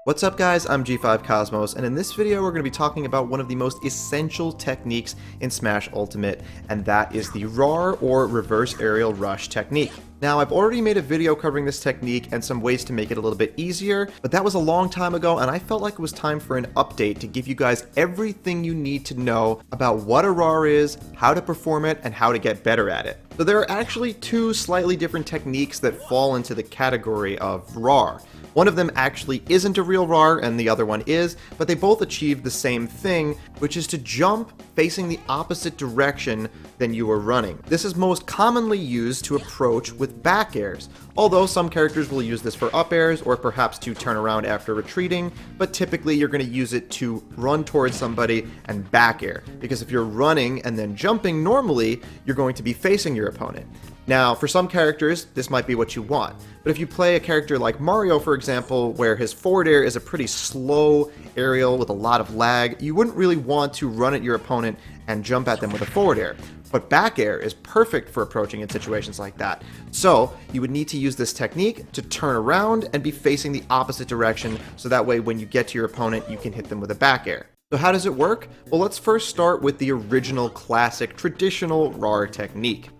What's up guys, I'm G5 Cosmos, and in this video we're going to be talking about one of the most essential techniques in Smash Ultimate, and that is the Rar or Reverse Aerial Rush technique. Now, I've already made a video covering this technique and some ways to make it a little bit easier, but that was a long time ago and I felt like it was time for an update to give you guys everything you need to know about what a Rar is, how to perform it, and how to get better at it. So there are actually two slightly different techniques that fall into the category of Rar. One of them actually isn't a real Rar and the other one is, but they both achieve the same thing, which is to jump facing the opposite direction than you are running. This is most commonly used to approach with back airs, although some characters will use this for up airs or perhaps to turn around after retreating, but typically you're going to use it to run towards somebody and back air, because if you're running and then jumping normally, you're going to be facing your opponent. Now, for some characters, this might be what you want, but if you play a character like Mario, for example, where his forward air is a pretty slow aerial with a lot of lag, you wouldn't really want to run at your opponent and jump at them with a forward air. But back air is perfect for approaching in situations like that. So you would need to use this technique to turn around and be facing the opposite direction, so that way when you get to your opponent, you can hit them with a back air. So how does it work? Well, let's first start with the original classic traditional Rar technique.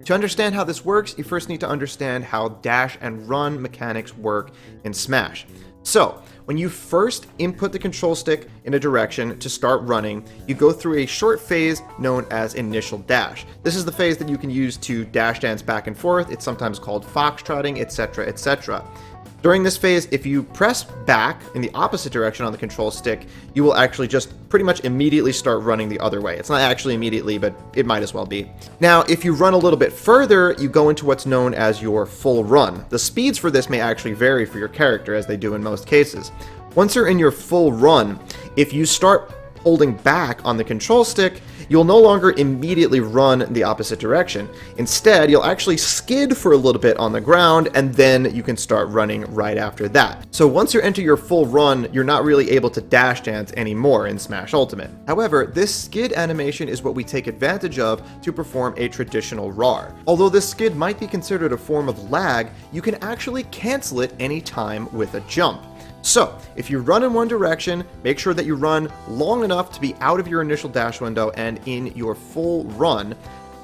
To understand how this works, you first need to understand how dash and run mechanics work in Smash. So, when you first input the control stick in a direction to start running, you go through a short phase known as initial dash. This is the phase that you can use to dash dance back and forth. It's sometimes called foxtrotting, etc., etc. During this phase, if you press back in the opposite direction on the control stick, you will actually just pretty much immediately start running the other way. It's not actually immediately, but it might as well be. Now, if you run a little bit further, you go into what's known as your full run. The speeds for this may actually vary for your character, as they do in most cases. Once you're in your full run, if you start holding back on the control stick, you'll no longer immediately run the opposite direction. Instead, you'll actually skid for a little bit on the ground, and then you can start running right after that. So once you enter your full run, you're not really able to dash dance anymore in Smash Ultimate. However, this skid animation is what we take advantage of to perform a traditional Rar. Although this skid might be considered a form of lag, you can actually cancel it anytime with a jump. So, if you run in one direction, make sure that you run long enough to be out of your initial dash window and in your full run.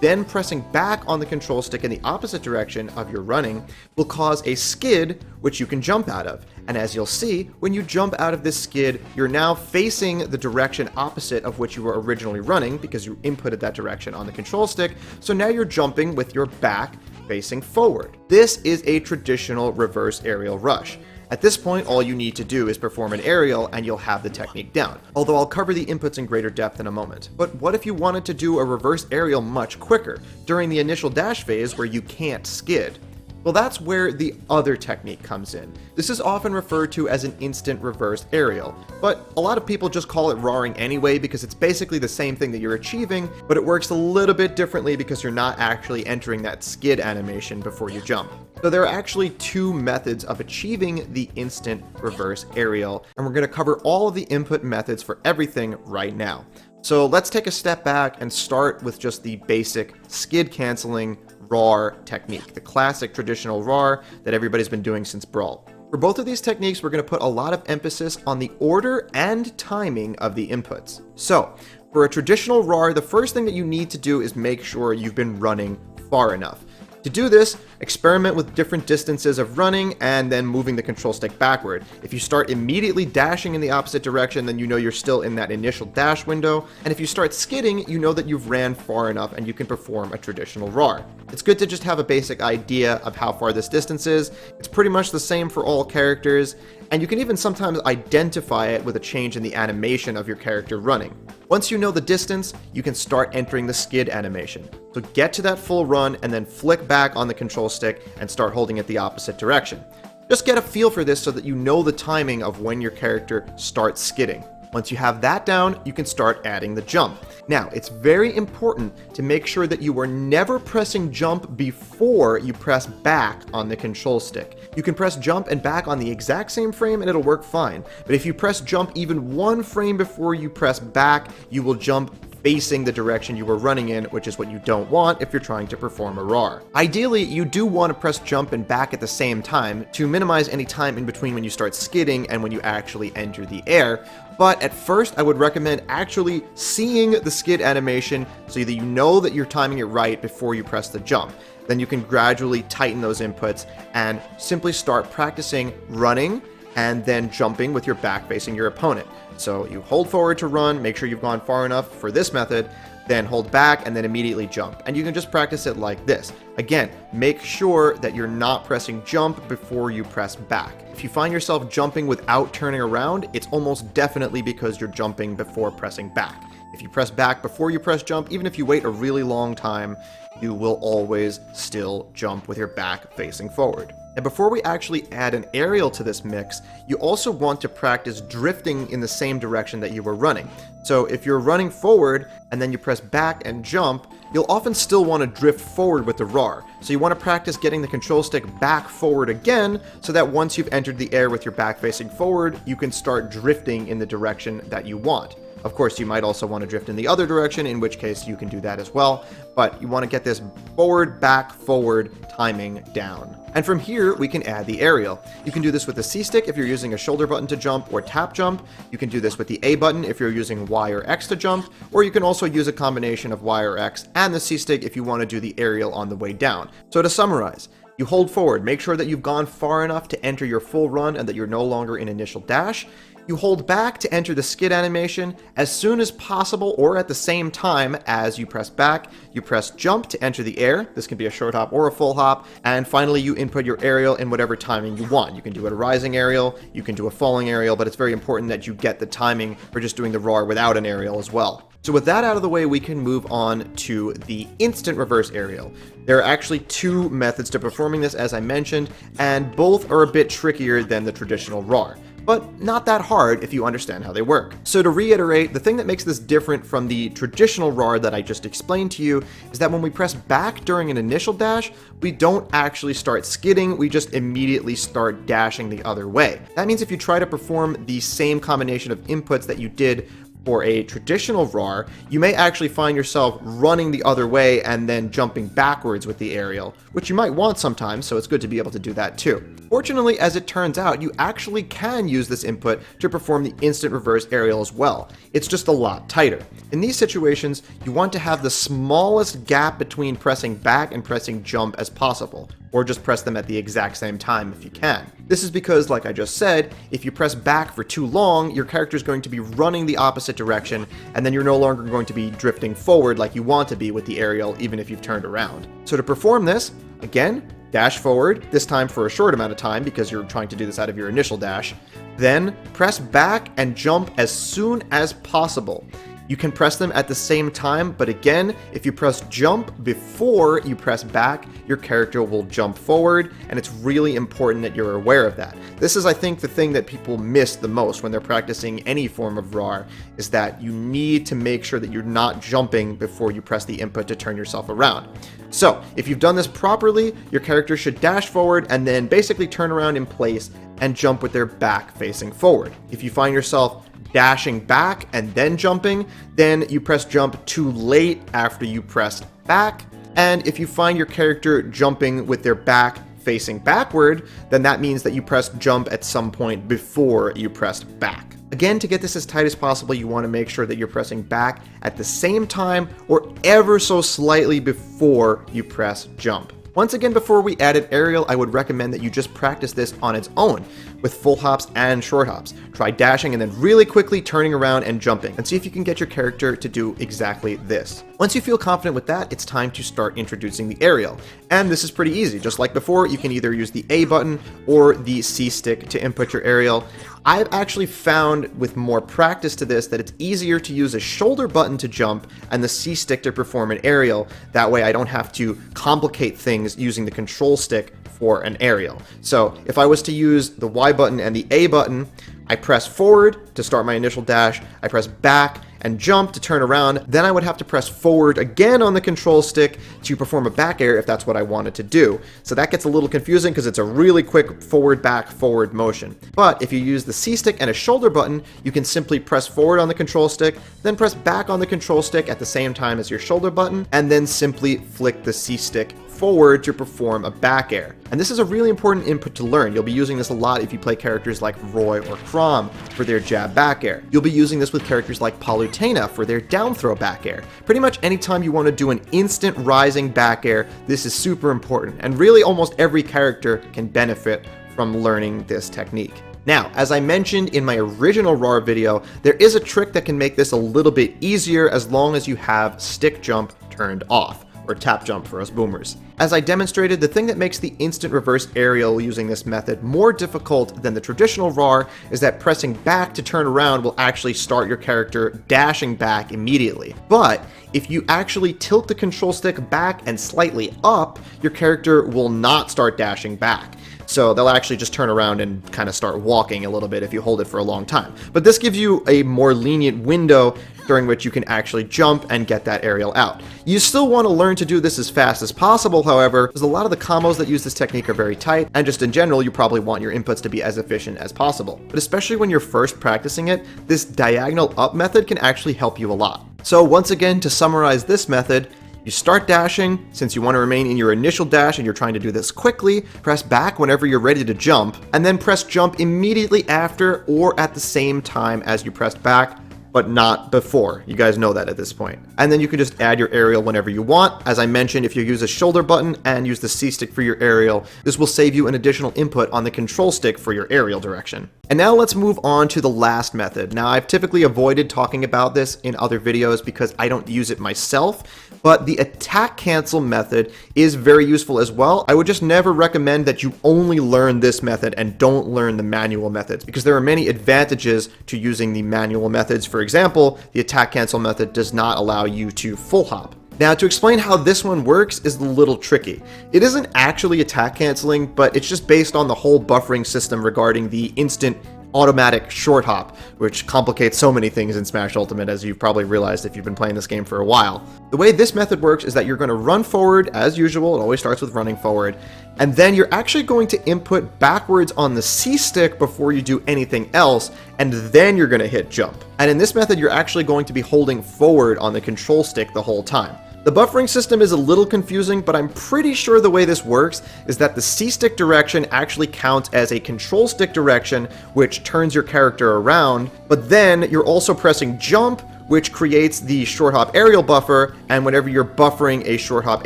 Then pressing back on the control stick in the opposite direction of your running will cause a skid, which you can jump out of. And as you'll see, when you jump out of this skid, you're now facing the direction opposite of which you were originally running, because you inputted that direction on the control stick. So now you're jumping with your back facing forward. This is a traditional reverse aerial rush. At this point, all you need to do is perform an aerial and you'll have the technique down, although I'll cover the inputs in greater depth in a moment. But what if you wanted to do a reverse aerial much quicker, during the initial dash phase where you can't skid? Well, that's where the other technique comes in. This is often referred to as an instant reverse aerial, but a lot of people just call it Raring anyway because it's basically the same thing that you're achieving, but it works a little bit differently because you're not actually entering that skid animation before you jump. So there are actually two methods of achieving the instant reverse aerial, and we're going to cover all of the input methods for everything right now. So let's take a step back and start with just the basic skid canceling Rar technique, the classic traditional Rar that everybody's been doing since Brawl. For both of these techniques, we're going to put a lot of emphasis on the order and timing of the inputs. So, for a traditional Rar, the first thing that you need to do is make sure you've been running far enough. To do this, experiment with different distances of running and then moving the control stick backward. If you start immediately dashing in the opposite direction, then you know you're still in that initial dash window. And if you start skidding, you know that you've ran far enough and you can perform a traditional Rar. It's good to just have a basic idea of how far this distance is. It's pretty much the same for all characters, and you can even sometimes identify it with a change in the animation of your character running. Once you know the distance, you can start entering the skid animation. So get to that full run and then flick back on the control stick and start holding it the opposite direction. Just get a feel for this so that you know the timing of when your character starts skidding. Once you have that down, you can start adding the jump. Now, it's very important to make sure that you are never pressing jump before you press back on the control stick. You can press jump and back on the exact same frame and it'll work fine. But if you press jump even one frame before you press back, you will jump facing the direction you were running in, which is what you don't want if you're trying to perform a RAR. Ideally, you do want to press jump and back at the same time to minimize any time in between when you start skidding and when you actually enter the air. But at first, I would recommend actually seeing the skid animation so that you know that you're timing it right before you press the jump. Then you can gradually tighten those inputs and simply start practicing running and then jumping with your back facing your opponent. So you hold forward to run, make sure you've gone far enough for this method, then hold back and then immediately jump. And you can just practice it like this. Again, make sure that you're not pressing jump before you press back. If you find yourself jumping without turning around, it's almost definitely because you're jumping before pressing back. If you press back before you press jump, even if you wait a really long time, you will always still jump with your back facing forward. And before we actually add an aerial to this mix, you also want to practice drifting in the same direction that you were running. So if you're running forward and then you press back and jump, you'll often still want to drift forward with the RAR. So you want to practice getting the control stick back forward again so that once you've entered the air with your back facing forward, you can start drifting in the direction that you want. Of course, you might also want to drift in the other direction, in which case you can do that as well, but you want to get this forward, back, forward timing down. And from here, we can add the aerial. You can do this with the C stick if you're using a shoulder button to jump or tap jump. You can do this with the A button if you're using Y or X to jump, or you can also use a combination of Y or X and the C stick if you want to do the aerial on the way down. So to summarize, you hold forward, make sure that you've gone far enough to enter your full run and that you're no longer in initial dash. You hold back to enter the skid animation as soon as possible or at the same time as you press back. You press jump to enter the air. This can be a short hop or a full hop. And finally, you input your aerial in whatever timing you want. You can do a rising aerial, you can do a falling aerial, but it's very important that you get the timing for just doing the RAR without an aerial as well. So with that out of the way, we can move on to the instant reverse aerial. There are actually two methods to performing this, as I mentioned, and both are a bit trickier than the traditional RAR, but not that hard if you understand how they work. So to reiterate, the thing that makes this different from the traditional RAR that I just explained to you is that when we press back during an initial dash, we don't actually start skidding, we just immediately start dashing the other way. That means if you try to perform the same combination of inputs that you did for a traditional RAR, you may actually find yourself running the other way and then jumping backwards with the aerial, which you might want sometimes, so it's good to be able to do that too. Fortunately, as it turns out, you actually can use this input to perform the instant reverse aerial as well. It's just a lot tighter. In these situations, you want to have the smallest gap between pressing back and pressing jump as possible, or just press them at the exact same time if you can. This is because, like I just said, if you press back for too long, your character is going to be running the opposite direction, and then you're no longer going to be drifting forward like you want to be with the aerial, even if you've turned around. So to perform this, again, dash forward, this time for a short amount of time because you're trying to do this out of your initial dash. Then press back and jump as soon as possible. You can press them at the same time, but again, if you press jump before you press back, your character will jump forward, and it's really important that you're aware of that. This is, I think, the thing that people miss the most when they're practicing any form of RAR, is that you need to make sure that you're not jumping before you press the input to turn yourself around. So, if you've done this properly, your character should dash forward and then basically turn around in place and jump with their back facing forward. If you find yourself dashing back and then jumping, then you press jump too late after you pressed back. And if you find your character jumping with their back facing backward, then that means that you pressed jump at some point before you pressed back. Again, to get this as tight as possible, you want to make sure that you're pressing back at the same time or ever so slightly before you press jump. Once again, before we added aerial, I would recommend that you just practice this on its own with full hops and short hops. Try dashing and then really quickly turning around and jumping, and see if you can get your character to do exactly this. Once you feel confident with that, it's time to start introducing the aerial. And this is pretty easy. Just like before, you can either use the A button or the C stick to input your aerial. I've actually found with more practice to this that it's easier to use a shoulder button to jump and the C stick to perform an aerial. That way I don't have to complicate things using the control stick for an aerial. So if I was to use the Y button and the A button, I press forward to start my initial dash, I press back, and jump to turn around. Then I would have to press forward again on the control stick to perform a back air if that's what I wanted to do. So that gets a little confusing because it's a really quick forward, back, forward motion. But if you use the C stick and a shoulder button, you can simply press forward on the control stick, then press back on the control stick at the same time as your shoulder button, and then simply flick the C stick forward to perform a back air. And this is a really important input to learn. You'll be using this a lot if you play characters like Roy or Chrom for their jab back air. You'll be using this with characters like Palutena for their down throw back air. Pretty much anytime you want to do an instant rising back air, this is super important. And really almost every character can benefit from learning this technique. Now, as I mentioned in my original Rar video, there is a trick that can make this a little bit easier as long as you have stick jump turned off, or tap jump for us boomers. As I demonstrated, the thing that makes the instant reverse aerial using this method more difficult than the traditional Rar is that pressing back to turn around will actually start your character dashing back immediately. But if you actually tilt the control stick back and slightly up, your character will not start dashing back. So they'll actually just turn around and kind of start walking a little bit if you hold it for a long time. But this gives you a more lenient window during which you can actually jump and get that aerial out. You still want to learn to do this as fast as possible, however, because a lot of the combos that use this technique are very tight, and just in general, you probably want your inputs to be as efficient as possible. But especially when you're first practicing it, this diagonal up method can actually help you a lot. So once again, to summarize this method, you start dashing. Since you want to remain in your initial dash and you're trying to do this quickly, press back whenever you're ready to jump, and then press jump immediately after or at the same time as you pressed back, but not before. You guys know that at this point. And then you can just add your aerial whenever you want. As I mentioned, if you use a shoulder button and use the C stick for your aerial, this will save you an additional input on the control stick for your aerial direction. And now let's move on to the last method. Now, I've typically avoided talking about this in other videos because I don't use it myself, but the attack cancel method is very useful as well. I would just never recommend that you only learn this method and don't learn the manual methods, because there are many advantages to using the manual methods. For example, the attack cancel method does not allow you to full hop. Now, to explain how this one works is a little tricky. It isn't actually attack canceling, but it's just based on the whole buffering system regarding the instant automatic short hop, which complicates so many things in Smash Ultimate, as you've probably realized if you've been playing this game for a while. The way this method works is that you're going to run forward as usual. It always starts with running forward, and then you're actually going to input backwards on the C stick before you do anything else, and then you're going to hit jump. And in this method, you're actually going to be holding forward on the control stick the whole time. The buffering system is a little confusing, but I'm pretty sure the way this works is that the C-stick direction actually counts as a control stick direction, which turns your character around, but then you're also pressing jump, which creates the short hop aerial buffer, and whenever you're buffering a short hop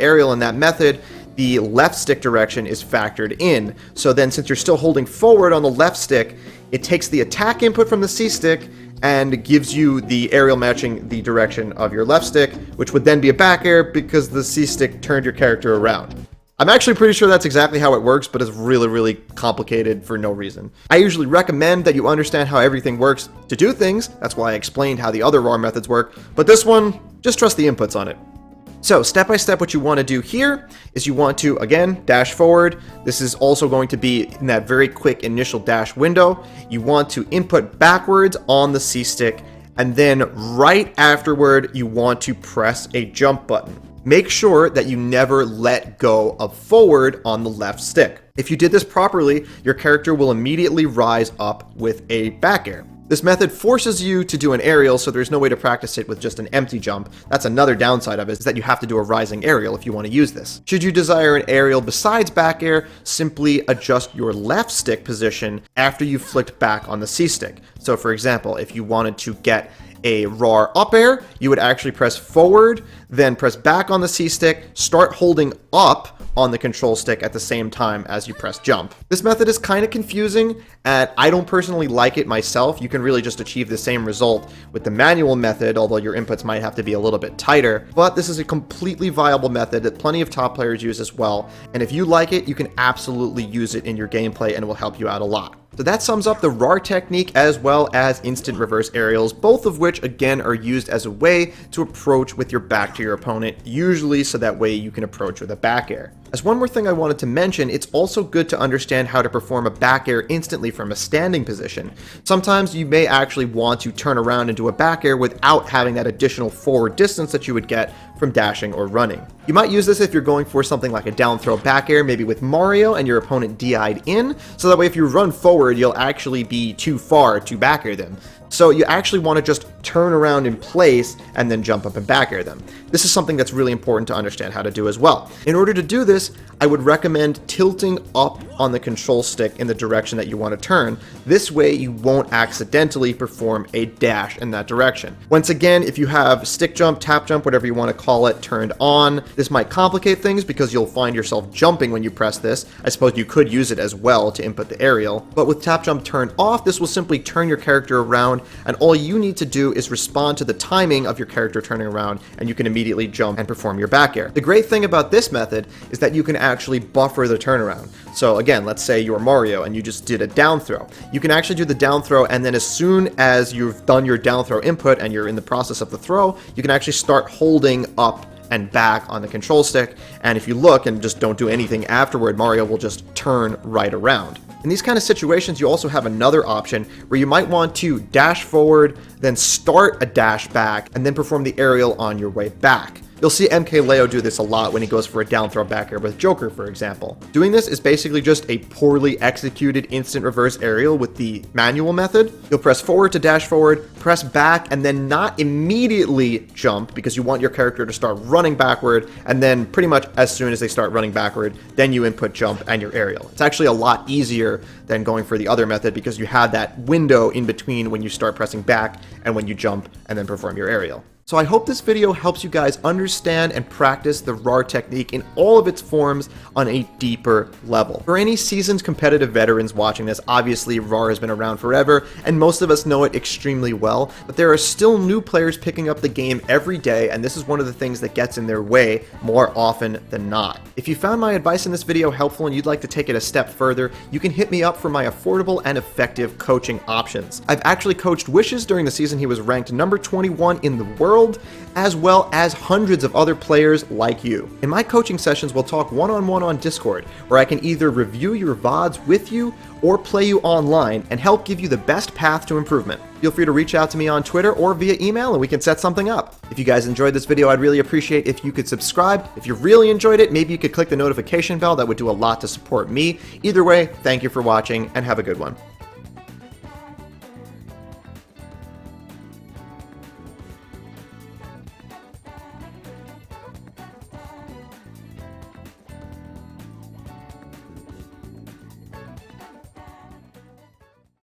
aerial in that method, the left stick direction is factored in. So then since you're still holding forward on the left stick, it takes the attack input from the C-stick and gives you the aerial matching the direction of your left stick, which would then be a back air because the C-stick turned your character around. I'm actually pretty sure that's exactly how it works, but it's really, really complicated for no reason. I usually recommend that you understand how everything works to do things. That's why I explained how the other Rar methods work, but this one, just trust the inputs on it. So step by step, what you want to do here is you want to, again, dash forward. This is also going to be in that very quick initial dash window. You want to input backwards on the C-stick, and then right afterward, you want to press a jump button. Make sure that you never let go of forward on the left stick. If you did this properly, your character will immediately rise up with a back air. This method forces you to do an aerial, so there's no way to practice it with just an empty jump. That's another downside of it, is that you have to do a rising aerial if you want to use this. Should you desire an aerial besides back air, simply adjust your left stick position after you've flicked back on the C-stick. So for example, if you wanted to get a Rar up air, you would actually press forward, then press back on the C-stick, start holding up on the control stick at the same time as you press jump. This method is kind of confusing, and I don't personally like it myself. You can really just achieve the same result with the manual method, although your inputs might have to be a little bit tighter. But this is a completely viable method that plenty of top players use as well, and if you like it, you can absolutely use it in your gameplay and it will help you out a lot. So that sums up the Rar technique as well as instant reverse aerials, both of which again are used as a way to approach with your back to your opponent, usually so that way you can approach with a back air. As one more thing I wanted to mention, it's also good to understand how to perform a back air instantly from a standing position. Sometimes you may actually want to turn around and do a back air without having that additional forward distance that you would get from dashing or running. You might use this if you're going for something like a down throw back air, maybe with Mario and your opponent DI'd in, so that way if you run forward, you'll actually be too far to back air them. So you actually want to just turn around in place and then jump up and back air them. This is something that's really important to understand how to do as well. In order to do this, I would recommend tilting up on the control stick in the direction that you want to turn. This way you won't accidentally perform a dash in that direction. Once again, if you have stick jump, tap jump, whatever you want to call it, turned on, this might complicate things because you'll find yourself jumping when you press this. I suppose you could use it as well to input the aerial, but with tap jump turned off, this will simply turn your character around, and all you need to do is respond to the timing of your character turning around, and you can immediately jump and perform your back air. The great thing about this method is that you can actually buffer the turnaround. So again, let's say you're Mario and you just did a down throw. You can actually do the down throw, and then as soon as you've done your down throw input and you're in the process of the throw, you can actually start holding up and back on the control stick, and if you look and just don't do anything afterward, Mario will just turn right around. In these kind of situations, you also have another option where you might want to dash forward, then start a dash back, and then perform the aerial on your way back. You'll see MKLeo do this a lot when he goes for a down throw back air with Joker, for example. Doing this is basically just a poorly executed instant reverse aerial with the manual method. You'll press forward to dash forward, press back, and then not immediately jump because you want your character to start running backward, and then pretty much as soon as they start running backward, then you input jump and your aerial. It's actually a lot easier than going for the other method because you have that window in between when you start pressing back and when you jump and then perform your aerial. So I hope this video helps you guys understand and practice the Rar technique in all of its forms on a deeper level. For any seasoned competitive veterans watching this, obviously Rar has been around forever and most of us know it extremely well, but there are still new players picking up the game every day, and this is one of the things that gets in their way more often than not. If you found my advice in this video helpful and you'd like to take it a step further, you can hit me up for my affordable and effective coaching options. I've actually coached Wishes during the season he was ranked number 21 in the world, as well as hundreds of other players like you. In my coaching sessions, we'll talk one-on-one on Discord, where I can either review your VODs with you or play you online and help give you the best path to improvement. Feel free to reach out to me on Twitter or via email and we can set something up. If you guys enjoyed this video, I'd really appreciate if you could subscribe. If you really enjoyed it, maybe you could click the notification bell. That would do a lot to support me. Either way, thank you for watching and have a good one.